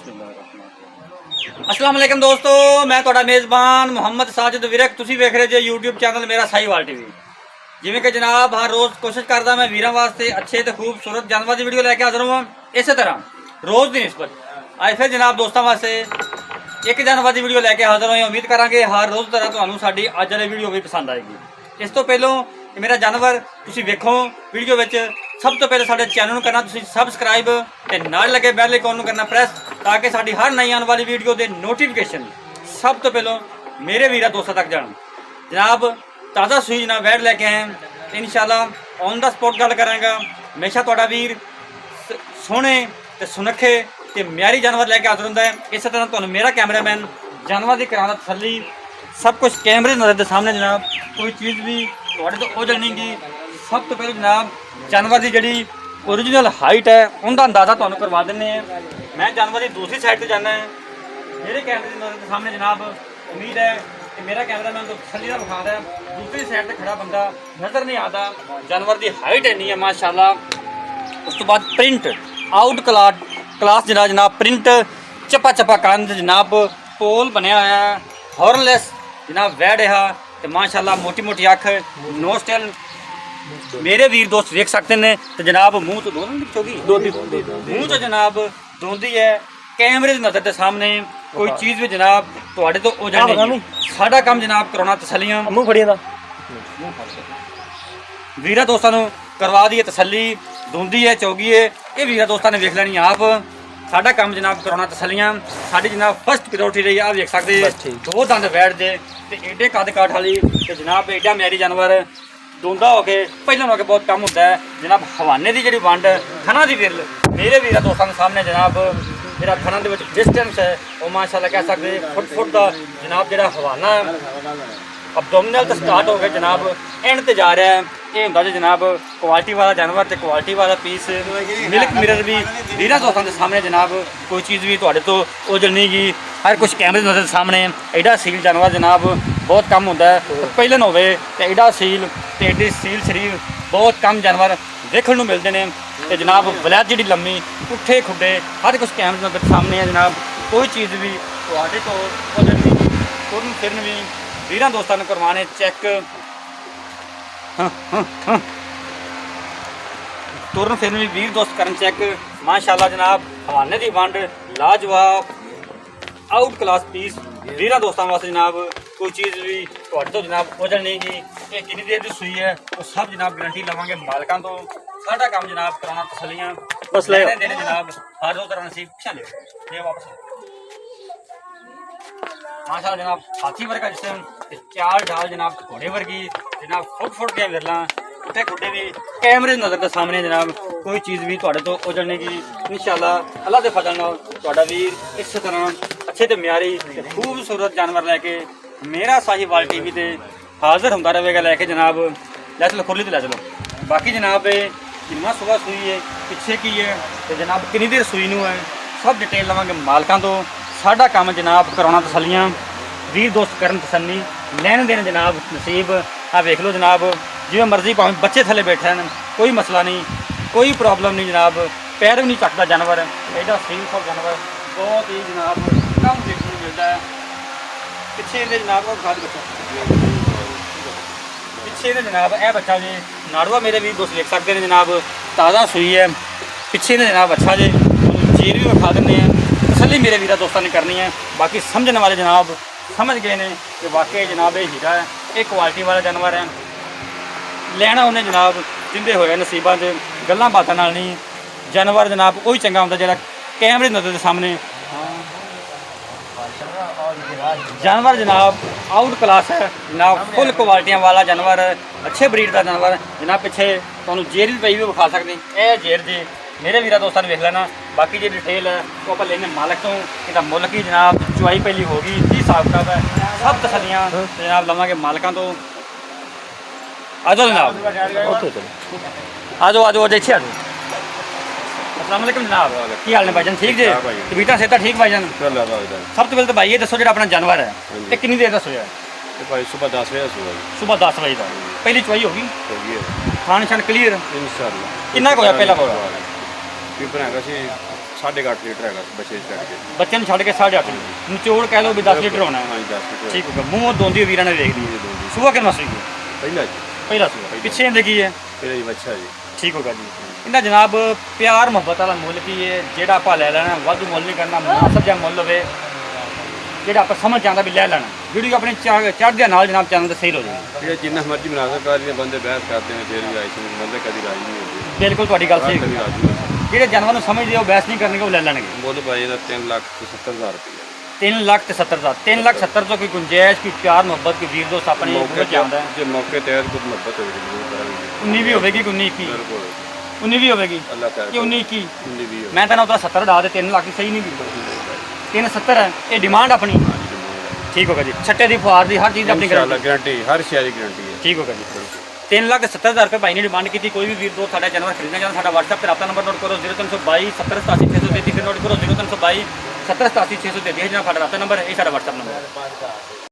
अस्सलाम वालेकुम दोस्तों, मैं ਤੁਹਾਡਾ ਮੇਜ਼ਬਾਨ ਮੁਹੰਮਦ ਸਾजिद ਵਿਰਕ। ਤੁਸੀਂ ਵੇਖ ਰਹੇ ਜੇ YouTube ਚੈਨਲ ਮੇਰਾ ਸਾਹੀਵਾਲ ਟੀਵੀ। ਜਿਵੇਂ ਕਿ ਜਨਾਬ ਹਰ ਰੋਜ਼ ਕੋਸ਼ਿਸ਼ ਕਰਦਾ ਮੈਂ ਵੀਰਾਂ ਵਾਸਤੇ ਅੱਛੇ ਤੇ ਖੂਬਸੂਰਤ ਜਾਨਵਰ ਦੀ ਵੀਡੀਓ ਲੈ ਕੇ ਹਾਜ਼ਰ ਹਾਂ। ਇਸੇ ਤਰ੍ਹਾਂ ਰੋਜ਼ ਦੀ ਨਿਸਬਤ ਅੱਜ ਫਿਰ ਜਨਾਬ ਦੋਸਤਾਂ ਵਾਸਤੇ ਇੱਕ ਜਾਨਵਰ ਦੀ ਵੀਡੀਓ ਲੈ ਕੇ ਹਾਜ਼ਰ ਹੋਏ। ਉਮੀਦ ਕਰਾਂਗੇ ਹਰ ਰੋਜ਼ ਤਰ੍ਹਾਂ ਤੁਹਾਨੂੰ ਸਾਡੀ ਅੱਜ ਵਾਲੀ ਵੀਡੀਓ ਵੀ ਪਸੰਦ ਆਏਗੀ। ਇਸ ਤੋਂ ਪਹਿਲਾਂ ਮੇਰਾ ਜਾਨਵਰ ਤੁਸੀਂ ਵੇਖੋ ਵੀਡੀਓ ਵਿੱਚ, ਸਭ ਤੋਂ ਪਹਿਲੇ ਸਾਡੇ ਚੈਨਲ ਨੂੰ ਕਰਨਾ ਤੁਸੀਂ ਸਬਸਕ੍ਰਾਈਬ ਤੇ ਨਾਲ ਲੱਗੇ ਬੈਲ ਆਈਕਨ ਨੂੰ ਕਰਨਾ ਪ੍ਰੈਸ, ਤਾਂ ਕਿ ਸਾਡੀ ਹਰ ਨਈ ਆਉਣ ਵਾਲੀ ਵੀਡੀਓ ਦੇ ਨੋਟੀਫਿਕੇਸ਼ਨ ਸਭ ਤੋਂ ਪਹਿਲਾਂ ਮੇਰੇ ਵੀਰਾਂ ਦੋਸਤਾਂ ਤੱਕ ਜਾਣ। ਜਨਾਬ ਤਾਜ਼ਾ ਸੂਈ ਜਨਾਬ ਵੈੜ ਲੈ ਕੇ ਆਏ ਇਨਸ਼ਾਅੱਲਾ ਔਨ ਦਾ ਸਪੋਟ ਗੱਲ ਕਰਾਂਗਾ। ਹਮੇਸ਼ਾ ਤੁਹਾਡਾ ਵੀਰ ਸੋਹਣੇ ਤੇ ਸੁਨੱਖੇ ਤੇ ਮਿਆਰੀ ਜਾਨਵਰ ਲੈ ਕੇ ਹਾਜ਼ਰ ਹੁੰਦਾ ਹੈ। ਇਸੇ ਤਰ੍ਹਾਂ ਤੁਹਾਨੂੰ ਮੇਰਾ ਕੈਮਰਾਮੈਨ ਜਾਨਵਰ ਦੀ ਕਰਾਉਣਾ ਤਸੱਲੀ सब कुछ कैमरे नज़र के सामने जनाब, कोई चीज़ भी थोड़े तो ओझल नहीं गी। सब तो पहले जनाब जानवर की जी ओरिजिनल हाइट है उनका अंदाज़ा तुहानू करवा देने। मैं जानवर की दूसरी साइड से जाना है मेरे कैमरे की नज़र के सामने जनाब। उम्मीद है कि मेरा कैमरामैन तो तसल्ली का विखा है, दूसरी साइड से खड़ा बंदा नज़र नहीं आता। जानवर की हाइट इन्नी है माशाअल्लाह। उस तो बाद प्रिंट आउट क्लास जनाब प्रिंट चप्पा चप्पा कंध जनाब, पोल बनया होया हॉर्नलैस जनाब वैड है तो माशाअल्लाह मोटी मोटी अख नो स्टाइल मेरे वीर दोस्त देख सकते हैं। तो जनाब मुँह तो मुँह तो जनाब दोंदी है कैमरे की नज़र के सामने कोई चीज़ भी जनाब थोड़े तो ओझल नहीं। साडा काम जनाब कराना तसलियां मुँह फड़िया वीरा दोस्तों को करवा दी तसली। दोंदी है चौगी है ये वीरा दोस्तों ने वेख लैनी आप। साडा काम जनाब कराना तसलियां साडी जनाब फर्स्ट प्रायोरिटी रही। आप देख सकते दो दंद बैठ दे ते एडे कद काठ वाली ते जनाब एडा मैरी जानवर दोंदा हो के पहले हो के बहुत कम होता है जनाब। हवाने की जी वंड थना की विरल मेरे वीरा दोस्तों के सामने जनाब मेरा थना के डिस्टेंस है वो माशाअल्लाह कह सकते फुट का जनाब जो हवाना अबडोमिनल तो स्टार्ट हो गया जनाब एंड ते जा रहा है। ये होंगे जो जनाब क्वालिटी वाला जानवर तो क्वालिटी वाला पीस मिल्क मिरर भी वीरा दोस्तों के सामने जनाब कोई चीज़ भी थोड़े तो ओझल नहीं गई। हर कुछ कैमरे नज़र सामने एडा सील जानवर जनाब बहुत कम होता है। तो पहले होवे तो एडा सील तो एडी सील शरीर बहुत कम जानवर देखने को मिलते हैं। तो जनाब वलैत जी लम्मी पुट्ठे खुड्डे हर कुछ कैमरे नज़र सामने है जनाब। कोई चीज़ भी थोड़े तो ओझल नहीं। तुरन फिरन भी वीर दोस्तों ने करवाने चेक तुरन फिर भी वीर दोस्त करन चेक माशाअल्लाह जनाब। हवाने की वंड लाजवाब आउट क्लास पीस वीर दोस्तों वास्ते जनाब कोई चीज़ भी थोड़े तो जनाब ओझल नहीं गई। ये कितनी देर की सूई है वो सब जनाब गारंटी लवांगे मालकों तो। साडा काम जनाब कराना तसलियां बस लेने देने जनाब हर दो तरह नसीब पिछा ले वापस माशाअल्लाह जनाब। हाथी वर्गा जिसम चाल ढाल जनाब घोड़े वर्गी जनाब फुट के विरला पुट्ठे खुड्डे भी कैमरे नज़र के सामने जनाब कोई चीज़ भी थोड़े तो ओझलने की इंशाअल्लाह अल्लाह के फजल नाल तुहाडा वीर इस तरह अच्छे तो म्यारी खूबसूरत जानवर लैके मेरा साहीवाल टीवी ते हाजिर होंदा रहेगा लैके जनाब। लै चलो खोली तो लै चलो। बाकी जनाब कितना सुबह सूई है पिछे की है तो जनाब कितनी देर सूई नूं है सब डिटेल लवांगे मालकां तो। साडा काम जनाब कराना तसलियां वीर दोस्त करन तसल्ली लैन देन जनाब नसीब। आ वेख लो जनाब जिवें मर्जी भावें बच्चे थले बैठे हैं कोई मसला नहीं कोई प्रॉब्लम नहीं जनाब। पैर भी नहीं चकता जानवर एडा सील सब जानवर बहुत ही जनाब कम देखने को मिलता है। पिछे इहदे जनाब खाद बच्चा पिछे इहदे जनाब यह बच्चा जी नाड़ुआ मेरे भी दोस्त देख सकते हैं जनाब ताज़ा सूई है। पिछे इहदे जनाब अच्छा जी चीर भी विखा देने तसल्ली मेरे वीरा दोस्तों ने करनी है। बाकी समझने वाले जनाब समझ गए ने कि वाकई जनाब ये हीरा है ये क्वालिटी वाला जानवर है। लैना उन्हें जनाब जिंदे होए नसीबा से गल्लां बातां नाल नहीं। जानवर जनाब वही चंगा होंदा जिहड़ा कैमरे नज़र के सामने जानवर जनाब आउट क्लास है जनाब फुल क्वालिटियां वाला जानवर अच्छे ब्रीड का जानवर जनाब। पिछे तुहानूं जेर भी पई भी विखा सकते ये जेर जी मेरे वीरा दोस्तों ने वेख लेना। बाकी जी डिटेल है वो आप लेने मालक तो इहदा मुल की जनाब चुआई पहली होगी की हिसाब किताब है सब तसलियां जनाब लवांगे मालकों तो। आ जाओ जनाब आ जाओ इत्थे आ जाओ। अस्सलाम वालेकुम जनाब की हाल ने भाईजान ठीक जी तबीयतां सेहतां ठीक भाईजान। सब तो पहले तो भाई ये दसो जो अपना जानवर है ये कितनी देर का सोया भाई सुबह 10 बजे सुबह 10 बजे का पहली चुआई होगी खान शान क्लीयर इंशाअल्लाह। कितना होया पहला बोला भी बनाएगा सी 8.5 ਲੀਟਰ ਹੈਗਾ ਬੱਚੇ ਛੱਡ ਕੇ। ਬੱਚੇ ਨੂੰ ਛੱਡ ਕੇ 8.5 ਲੀਟਰ ਨਿਚੋੜ ਕਹਿ ਲਓ ਵੀ 10 ਲੀਟਰ ਹੋਣਾ ਹੈ। ਹਾਂਜੀ 10 ਲੀਟਰ ਠੀਕ ਹੋਗਾ, ਮੂੰਹ ਦੋਂਦੀ ਵੀਰਾਂ ਨੇ ਦੇਖ ਲਈ। ਸੂਆ ਕਿੰਨਾ ਸੀ? ਪਹਿਲਾਂ ਜੀ ਪਹਿਲਾ ਸੂਆ। ਪਿੱਛੇ ਇਹਦੇ ਕੀ ਹੈ? ਫਿਰ ਜੀ ਬੱਚਾ ਜੀ। ਠੀਕ ਹੋਗਾ ਜੀ। ਇਹਦਾ ਜਨਾਬ ਪਿਆਰ ਮੁਹੱਬਤ ਵਾਲਾ ਮੁੱਲ ਕੀ ਹੈ? ਜਿਹੜਾ ਆਪਾਂ ਲੈ ਲੈਣਾ ਵਾਧੂ ਮੁੱਲ ਨਹੀਂ ਕਰਨਾ, ਮੁਨਾਸਬ ਜਿਹਾ ਮੁੱਲ ਹੋਵੇ ਜਿਹੜਾ ਆਪਾਂ ਸਮਝ ਜਾਂਦਾ ਵੀ ਲੈ ਲੈਣਾ। ਵੀਡੀਓ ਆਪਣੇ ਚੜ੍ਹਦੇ ਨਾਲ ਜਨਾਬ ਚੈਨਲ ਤੇ ਸੇਲ ਹੋ ਜਾਏਗੀ। ये जिन्ना मर्जी मुनासिब कर लिए बंदे बहस करते हैं फिर भी आई बंदे कभी राजी नहीं होते। ਬਿਲਕੁਲ ਤੁਹਾਡੀ ਗੱਲ ਸਹੀ कभी ਹੈ। राजी नहीं होते। ਜਿਹੜੇ ਜਾਨਵਰ ਨੂੰ ਸਮਝਦੇ ਉਹ ਬਹਿਸ ਨਹੀਂ ਕਰਨਗੇ, ਉਹ ਲੈ ਲੈਣਗੇ। मुल भाई का 3,70,000 रुपये। 3,70,000 3,70,000 ਤੋਂ ਕੋਈ ਗੁੰਜਾਇਸ਼, ਕੋਈ ਪਿਆਰ ਮੁਹੱਬਤ, ਕੋਈ ਵੀਰ ਦੋਸਤ ਆਪਣੇ मौके ਮੂਹਰੇ ਜਾਂਦਾ ਹੈ। जो मौके तहत कुछ मोहब्बत होगी जरूर करेंगे। 19 ਵੀ ਹੋਵੇਗੀ ਕਿ 19 21? बिल्कुल 19 ਵੀ ਹੋਵੇਗੀ अल्लाह खैर ਕਿ 19 21? हिंदी भी हो। ਮੈਂ ਤਾਂ ਨਾ ਉਹਦਾ 70 ਡਾ ਦੇ 3 ਲੱਖ ਦੀ ਸਹੀ नहीं की 370 है ये डिमांड अपनी। ठीक होगा जी। छट्टे दी फुहार दी हर चीज़ अपनी इंशाल्लाह गारंटी हर शय की गारंटी है। ठीक होगा जी। 3,70,000 रुपये भाई ने डिमांड की थी। कोई भी वीर दोस्त साढ़ा जानवर खरीदना चाहता साढ़ा WhatsApp पर रब्ता नंबर नोट करो 0322 70 87 633 फिर नोट करो 0322 70 87 633 जनाब साढ़ा रब्ता नंबर है, ये साढ़ा WhatsApp नंबर है।